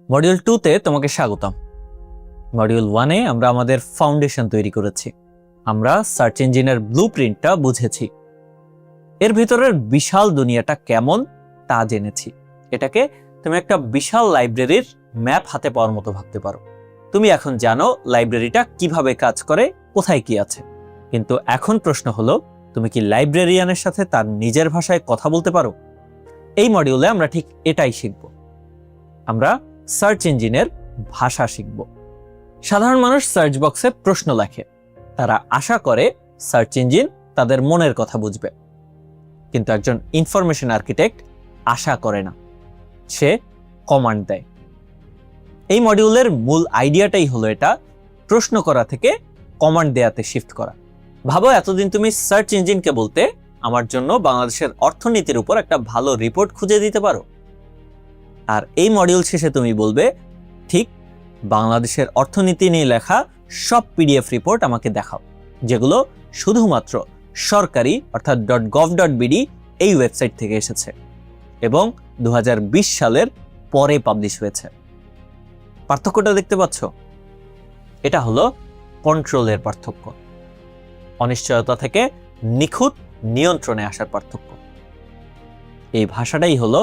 Module 2 তে তোমাকে স্বাগতম। মডিউল 1 এ আমরা আমাদের ফাউন্ডেশন তৈরি করেছি। আমরা সার্চ ইঞ্জিনের ব্লুপ্রিন্টটা বুঝেছি, এর ভিতরের বিশাল দুনিয়াটা কেমন তা জেনেছি। এটাকে তুমি একটা বিশাল লাইব্রেরির ম্যাপ হাতে পাওয়ার মতো ভাবতে পারো। তুমি এখন জানো লাইব্রেরিটা কিভাবে কাজ করে, কোথায় কি আছে। কিন্তু এখন প্রশ্ন হলো, তুমি কি লাইব্রেরিয়ানের সাথে তার নিজের ভাষায় কথা বলতে পারো? এই মডিউলে আমরা ঠিক এটাই শিখব। আমরা সার্চ ইঞ্জিনের ভাষা শিখব। সাধারণ মানুষ সার্চ বক্সে প্রশ্ন লেখে, তারা আশা করে সার্চ ইঞ্জিন তাদের মনের কথা বুঝবে। কিন্তু একজন ইনফরমেশন আর্কিটেক্ট আশা করে না, সে কমান্ড দেয়। এই মডিউলের মূল আইডিয়াটাই হলো এটা, প্রশ্ন করা থেকে কমান্ড দেয়াতে শিফট করা। ভাবো এতদিন তুমি সার্চ ইঞ্জিনকে বলতে, আমার জন্য বাংলাদেশের অর্থনীতির উপর একটা ভালো রিপোর্ট খুঁজে দিতে পারো। আর এই মডিউল শেষে তুমি বলবে, ঠিক, বাংলাদেশের অর্থনীতি নিয়ে লেখা সব পিডিএফ রিপোর্ট আমাকে দেখাও, যেগুলো শুধুমাত্র সরকারি অর্থাৎ .gov.bd এই ওয়েবসাইট থেকে এসেছে এবং 2020 সালের পরে পাবলিশ হয়েছে। পার্থক্যটা দেখতে পাচ্ছ? এটা হলো কন্ট্রোলের পার্থক্য, অনিশ্চয়তা থেকে নিখুঁত নিয়ন্ত্রণে আসার পার্থক্য। এই ভাষাটাই হলো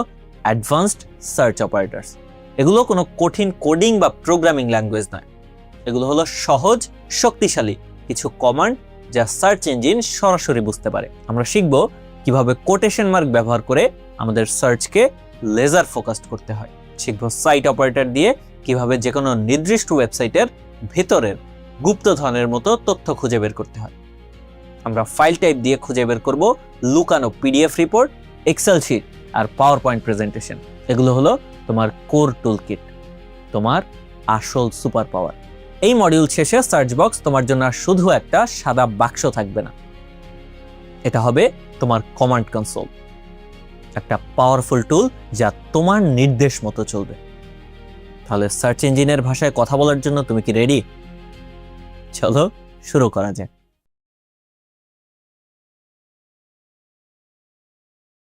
অ্যাডভান্সড সার্চ অপারেটরস। এগুলো কোনো কঠিন কোডিং বা প্রোগ্রামিং ল্যাঙ্গুয়েজ নয়, এগুলো হলো সহজ শক্তিশালী কিছু কমান্ড যা সার্চ ইঞ্জিন সরাসরি বুঝতে পারে। আমরা শিখব কিভাবে কোটেশন মার্ক ব্যবহার করে আমাদের সার্চকে লেজার ফোকাসড করতে হয়। শিখব সাইট অপারেটর দিয়ে কিভাবে যে কোনো নির্দিষ্ট ওয়েবসাইটের ভেতরের গুপ্তধনের মতো তথ্য খুঁজে বের করতে হয়। আমরা ফাইল টাইপ দিয়ে খুঁজে বের করব লুকানো পিডিএফ রিপোর্ট, এক্সেল শিট আর পাওয়ার পয়েন্ট প্রেজেন্টেশন। এগুলো হলো তোমার কোর টুল কিট, তোমার আসল সুপার পাওয়ার। এই মডিউল শেষে সার্চ বক্স তোমার জন্য শুধু একটা সাদা বাক্স থাকবে না, এটা হবে তোমার কমান্ড কনসোল, একটা পাওয়ারফুল টুল যা তোমার নির্দেশ মতো চলবে। তাহলে সার্চ ইঞ্জিনের ভাষায় কথা বলার জন্য তুমি কি রেডি? চলো শুরু করা যাক।